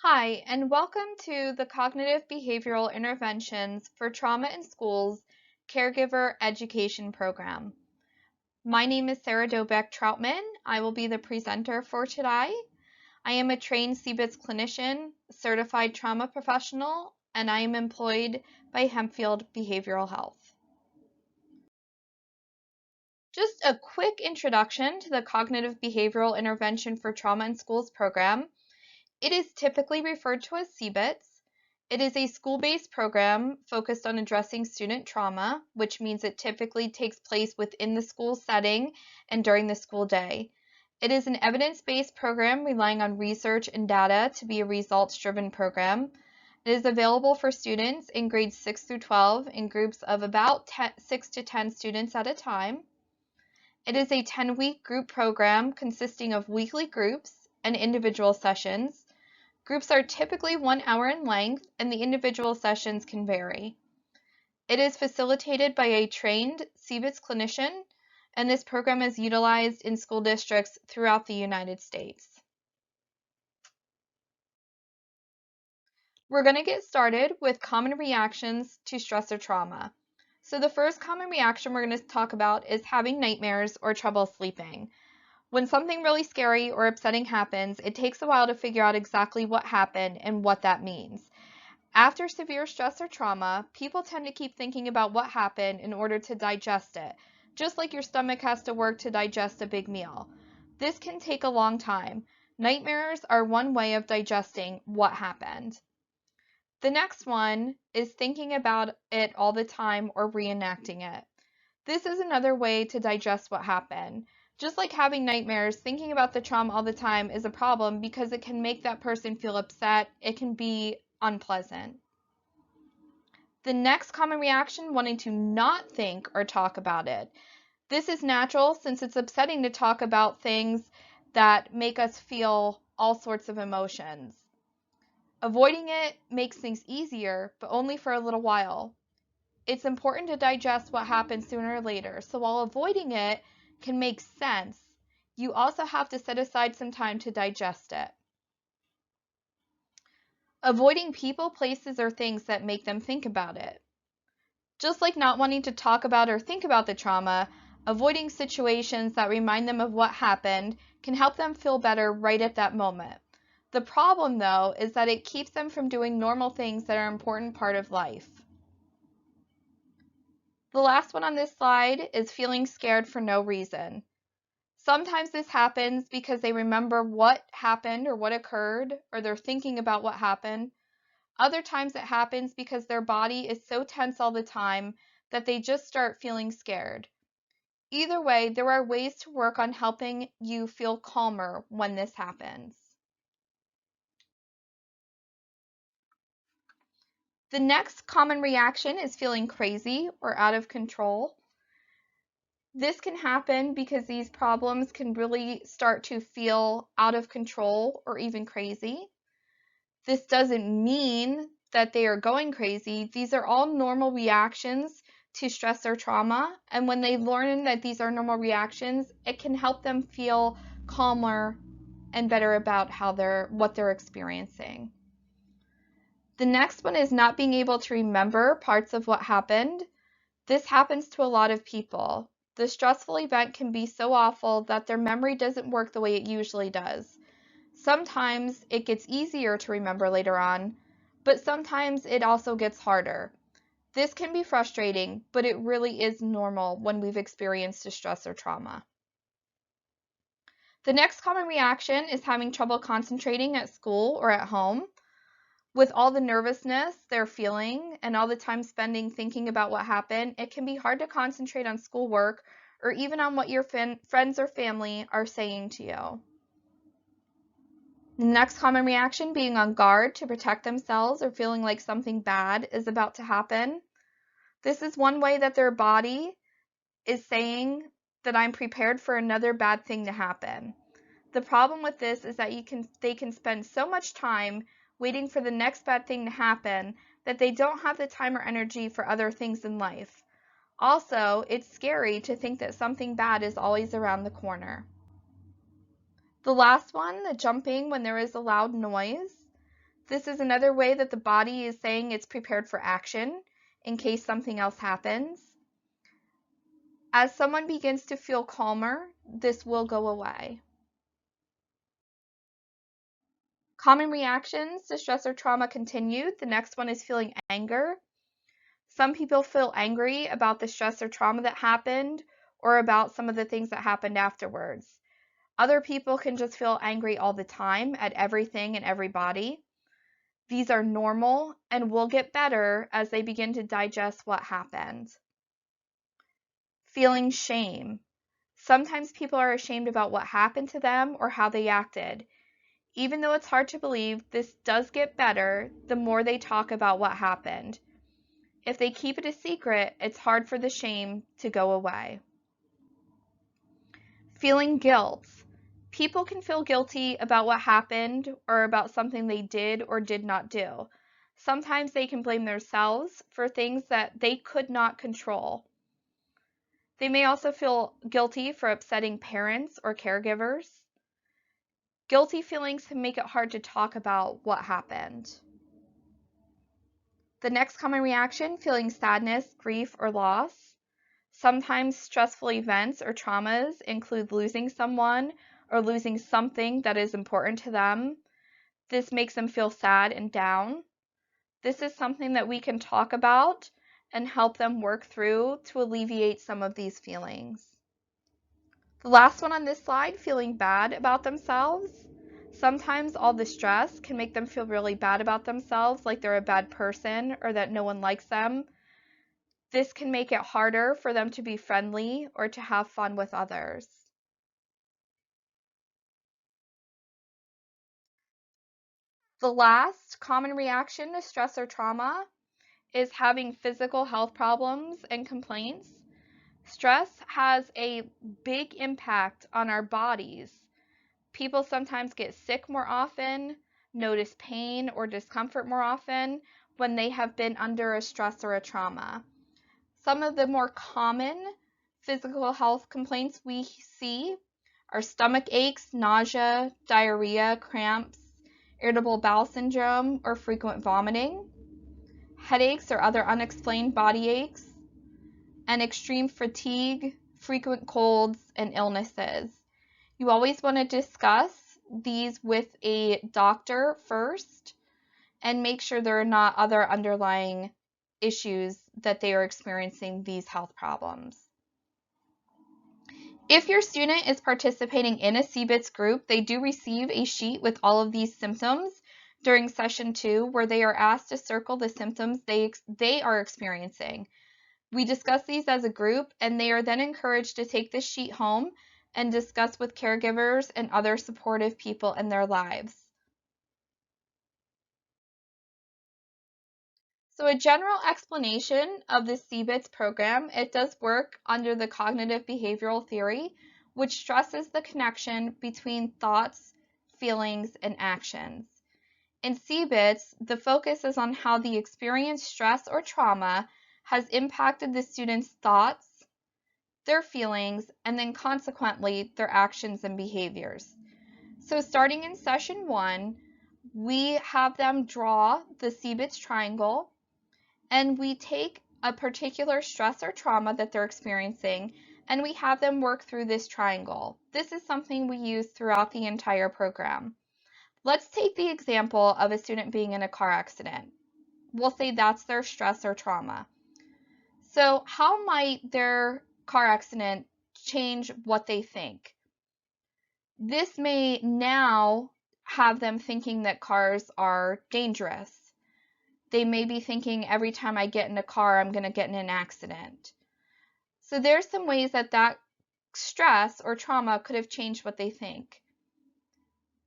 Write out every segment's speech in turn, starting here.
Hi, and welcome to the Cognitive Behavioral Interventions for Trauma in Schools Caregiver Education Program. My name is Sarah Dobeck-Troutman. I will be the presenter for today. I am a trained CBITS clinician, certified trauma professional, and I am employed by Hempfield Behavioral Health. Just a quick introduction to the Cognitive Behavioral Intervention for Trauma in Schools program. It is typically referred to as CBITS. It is a school-based program focused on addressing student trauma, which means it typically takes place within the school setting and during the school day. It is an evidence-based program relying on research and data to be a results-driven program. It is available for students in grades 6 through 12 in groups of about 6 to 10 students at a time. It is a 10-week group program consisting of weekly groups and individual sessions. Groups are typically 1 hour in length, and the individual sessions can vary. It is facilitated by a trained CBITS clinician, and this program is utilized in school districts throughout the United States. We're going to get started with common reactions to stress or trauma. So the first common reaction we're going to talk about is having nightmares or trouble sleeping. When something really scary or upsetting happens, it takes a while to figure out exactly what happened and what that means. After severe stress or trauma, people tend to keep thinking about what happened in order to digest it, just like your stomach has to work to digest a big meal. This can take a long time. Nightmares are one way of digesting what happened. The next one is thinking about it all the time or reenacting it. This is another way to digest what happened. Just like having nightmares, thinking about the trauma all the time is a problem because it can make that person feel upset. It can be unpleasant. The next common reaction, wanting to not think or talk about it. This is natural since it's upsetting to talk about things that make us feel all sorts of emotions. Avoiding it makes things easier, but only for a little while. It's important to digest what happened sooner or later, so while avoiding it can make sense, you also have to set aside some time to digest it. Avoiding people, places, or things that make them think about it. Just like not wanting to talk about or think about the trauma, avoiding situations that remind them of what happened can help them feel better right at that moment. The problem, though, is that it keeps them from doing normal things that are an important part of life. The last one on this slide is feeling scared for no reason. Sometimes this happens because they remember what happened or what occurred, or they're thinking about what happened. Other times it happens because their body is so tense all the time that they just start feeling scared. Either way, there are ways to work on helping you feel calmer when this happens. The next common reaction is feeling crazy or out of control. This can happen because these problems can really start to feel out of control or even crazy. This doesn't mean that they are going crazy. These are all normal reactions to stress or trauma. And when they learn that these are normal reactions, it can help them feel calmer and better about what they're experiencing. The next one is not being able to remember parts of what happened. This happens to a lot of people. The stressful event can be so awful that their memory doesn't work the way it usually does. Sometimes it gets easier to remember later on, but sometimes it also gets harder. This can be frustrating, but it really is normal when we've experienced a stress or trauma. The next common reaction is having trouble concentrating at school or at home. With all the nervousness they're feeling and all the time spending thinking about what happened, it can be hard to concentrate on schoolwork or even on what your friends or family are saying to you. The next common reaction, being on guard to protect themselves or feeling like something bad is about to happen. This is one way that their body is saying that I'm prepared for another bad thing to happen. The problem with this is that they can spend so much time waiting for the next bad thing to happen that they don't have the time or energy for other things in life. Also, it's scary to think that something bad is always around the corner. The last one, the jumping when there is a loud noise. This is another way that the body is saying it's prepared for action in case something else happens. As someone begins to feel calmer, this will go away. Common reactions to stress or trauma continue. The next one is feeling anger. Some people feel angry about the stress or trauma that happened or about some of the things that happened afterwards. Other people can just feel angry all the time at everything and everybody. These are normal and will get better as they begin to digest what happened. Feeling shame. Sometimes people are ashamed about what happened to them or how they acted. Even though it's hard to believe, this does get better the more they talk about what happened. If they keep it a secret, it's hard for the shame to go away. Feeling guilt. People can feel guilty about what happened or about something they did or did not do. Sometimes they can blame themselves for things that they could not control. They may also feel guilty for upsetting parents or caregivers. Guilty feelings can make it hard to talk about what happened. The next common reaction, feeling sadness, grief, or loss. Sometimes stressful events or traumas include losing someone or losing something that is important to them. This makes them feel sad and down. This is something that we can talk about and help them work through to alleviate some of these feelings. The last one on this slide, feeling bad about themselves. Sometimes all the stress can make them feel really bad about themselves, like they're a bad person or that no one likes them. This can make it harder for them to be friendly or to have fun with others. The last common reaction to stress or trauma is having physical health problems and complaints. Stress has a big impact on our bodies. People sometimes get sick more often, notice pain or discomfort more often when they have been under a stress or a trauma. Some of the more common physical health complaints we see are stomach aches, nausea, diarrhea, cramps, irritable bowel syndrome, or frequent vomiting, headaches or other unexplained body aches, and extreme fatigue, frequent colds, and illnesses. You always want to discuss these with a doctor first and make sure there are not other underlying issues that they are experiencing these health problems. If your student is participating in a CBITS group, they do receive a sheet with all of these symptoms during session 2 where they are asked to circle the symptoms they are experiencing. We discuss these as a group and they are then encouraged to take this sheet home and discuss with caregivers and other supportive people in their lives. So a general explanation of the CBITS program, it does work under the cognitive behavioral theory, which stresses the connection between thoughts, feelings, and actions. In CBITS, the focus is on how the experienced stress or trauma has impacted the student's thoughts, their feelings, and then consequently their actions and behaviors. So starting in session 1, we have them draw the CBITS triangle, and we take a particular stress or trauma that they're experiencing and we have them work through this triangle. This is something we use throughout the entire program. Let's take the example of a student being in a car accident. We'll say that's their stress or trauma. So how might their car accident change what they think? This may now have them thinking that cars are dangerous. They may be thinking every time I get in a car, I'm going to get in an accident. So there's some ways that stress or trauma could have changed what they think.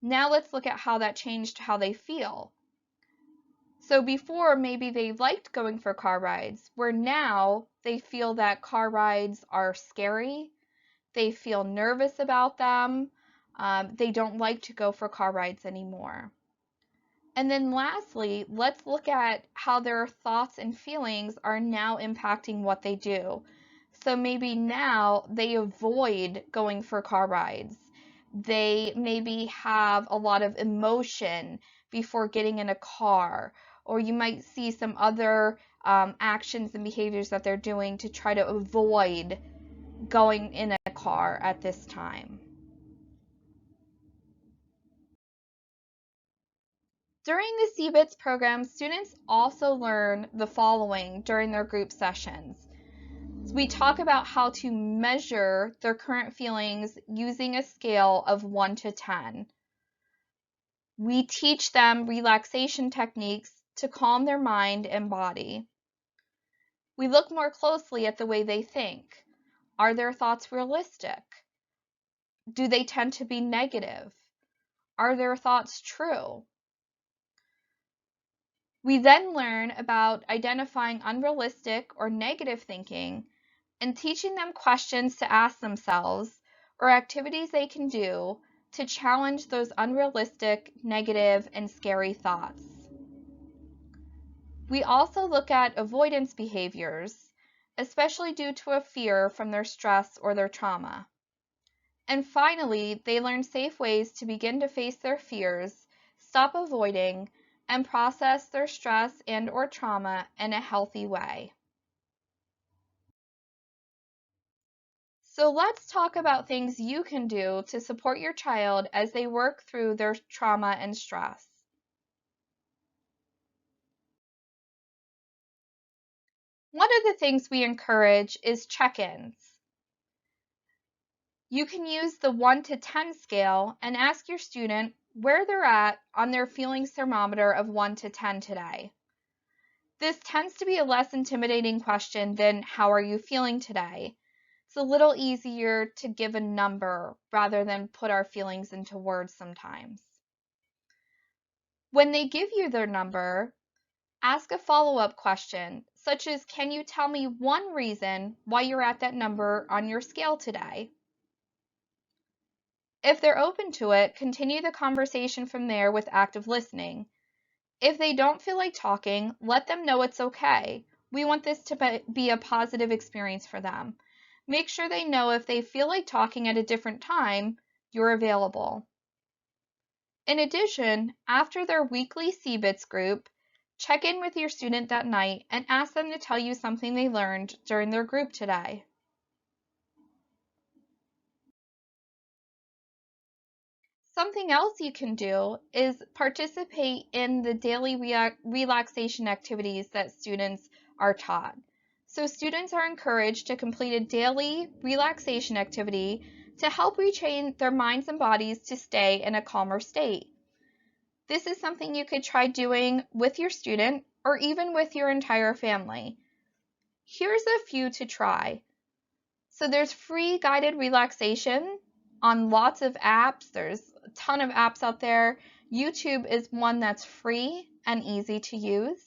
Now let's look at how that changed how they feel. So before, maybe they liked going for car rides, where now they feel that car rides are scary. They feel nervous about them. They don't like to go for car rides anymore. And then lastly, let's look at how their thoughts and feelings are now impacting what they do. So maybe now they avoid going for car rides. They maybe have a lot of emotion, before getting in a car, or you might see some other actions and behaviors that they're doing to try to avoid going in a car at this time. During the CBITS program, students also learn the following during their group sessions. We talk about how to measure their current feelings using a scale of 1 to 10. We teach them relaxation techniques to calm their mind and body. We look more closely at the way they think. Are their thoughts realistic? Do they tend to be negative? Are their thoughts true? We then learn about identifying unrealistic or negative thinking and teaching them questions to ask themselves or activities they can do to challenge those unrealistic, negative, and scary thoughts. We also look at avoidance behaviors, especially due to a fear from their stress or their trauma. And finally, they learn safe ways to begin to face their fears, stop avoiding, and process their stress and/or trauma in a healthy way. So let's talk about things you can do to support your child as they work through their trauma and stress. One of the things we encourage is check-ins. You can use the 1 to 10 scale and ask your student where they're at on their feelings thermometer of 1 to 10 today. This tends to be a less intimidating question than how are you feeling today? It's a little easier to give a number rather than put our feelings into words sometimes. When they give you their number, ask a follow-up question, such as, can you tell me one reason why you're at that number on your scale today? If they're open to it, continue the conversation from there with active listening. If they don't feel like talking, let them know it's okay. We want this to be a positive experience for them. Make sure they know if they feel like talking at a different time, you're available. In addition, after their weekly CBITS group, check in with your student that night and ask them to tell you something they learned during their group today. Something else you can do is participate in the daily relaxation activities that students are taught. So students are encouraged to complete a daily relaxation activity to help retrain their minds and bodies to stay in a calmer state. This is something you could try doing with your student or even with your entire family. Here's a few to try. So there's free guided relaxation on lots of apps. There's a ton of apps out there. YouTube is one that's free and easy to use.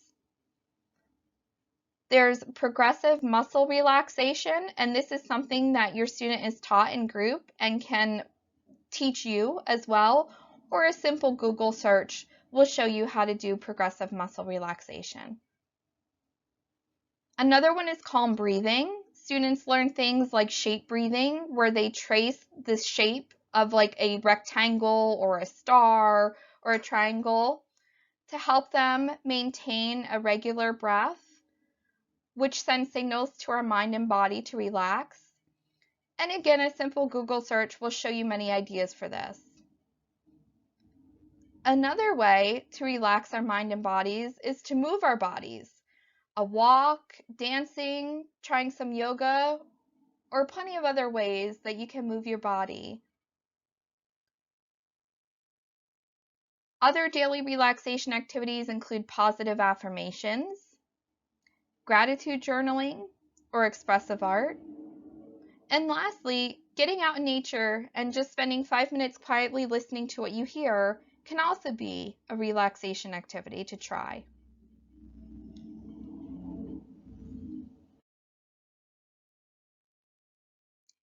There's progressive muscle relaxation, and this is something that your student is taught in group and can teach you as well, or a simple Google search will show you how to do progressive muscle relaxation. Another one is calm breathing. Students learn things like shape breathing, where they trace the shape of like a rectangle or a star or a triangle to help them maintain a regular breath, which sends signals to our mind and body to relax. And again, a simple Google search will show you many ideas for this. Another way to relax our mind and bodies is to move our bodies. A walk, dancing, trying some yoga, or plenty of other ways that you can move your body. Other daily relaxation activities include positive affirmations, gratitude journaling, or expressive art. And lastly, getting out in nature and just spending 5 minutes quietly listening to what you hear can also be a relaxation activity to try.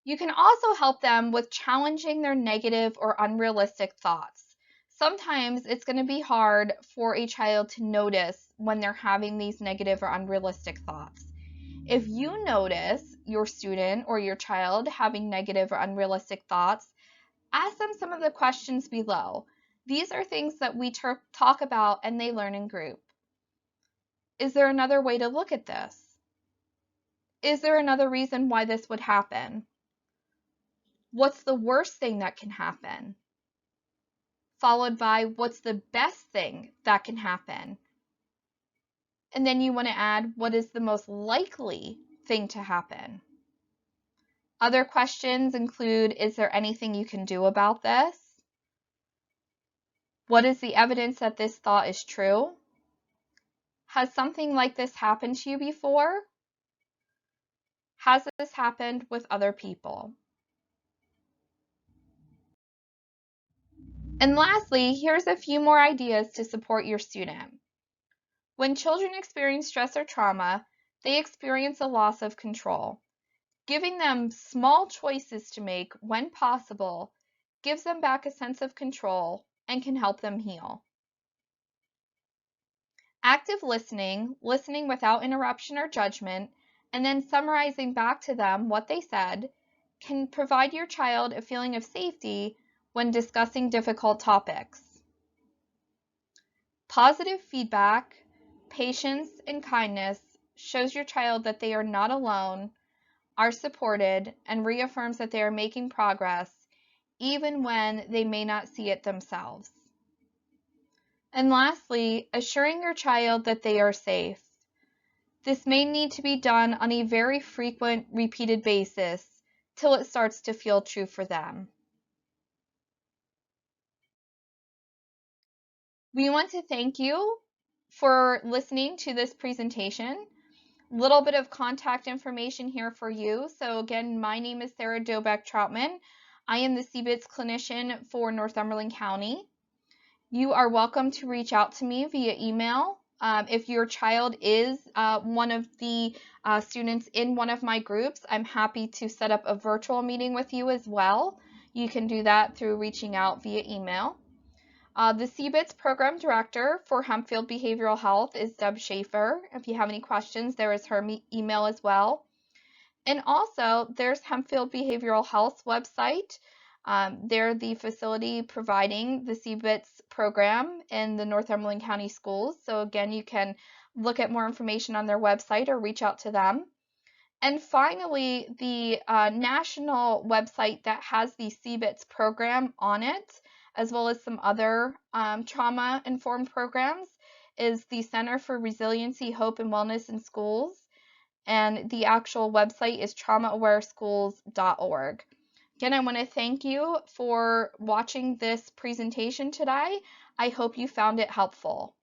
You can also help them with challenging their negative or unrealistic thoughts. Sometimes it's going to be hard for a child to notice when they're having these negative or unrealistic thoughts. If you notice your student or your child having negative or unrealistic thoughts, ask them some of the questions below. These are things that we talk about and they learn in group. Is there another way to look at this? Is there another reason why this would happen? What's the worst thing that can happen? Followed by what's the best thing that can happen? And then you want to add what is the most likely thing to happen. Other questions include, is there anything you can do about this? What is the evidence that this thought is true? Has something like this happened to you before? Has this happened with other people? And lastly, here's a few more ideas to support your student. When children experience stress or trauma, they experience a loss of control. Giving them small choices to make when possible gives them back a sense of control and can help them heal. Active listening, listening without interruption or judgment, and then summarizing back to them what they said, can provide your child a feeling of safety when discussing difficult topics. Positive feedback, patience, and kindness shows your child that they are not alone, are supported, and reaffirms that they are making progress, even when they may not see it themselves. And lastly, assuring your child that they are safe. This may need to be done on a very frequent, repeated basis till it starts to feel true for them. We want to thank you for listening to this presentation. Little bit of contact information here for you. So again, my name is Sarah Dobeck-Troutman. I am the CBITS clinician for Northumberland County. You are welcome to reach out to me via email. If your child is one of the students in one of my groups, I'm happy to set up a virtual meeting with you as well. You can do that through reaching out via email. The CBITS program director for Hempfield Behavioral Health is Deb Schaefer. If you have any questions, there is her email as well. And also, there's Hempfield Behavioral Health's website. They're the facility providing the CBITS program in the Northumberland County schools. So again, you can look at more information on their website or reach out to them. And finally, the national website that has the CBITS program on it, as well as some other trauma-informed programs, is the Center for Resiliency, Hope, and Wellness in Schools. And the actual website is traumaawareschools.org. Again, I want to thank you for watching this presentation today. I hope you found it helpful.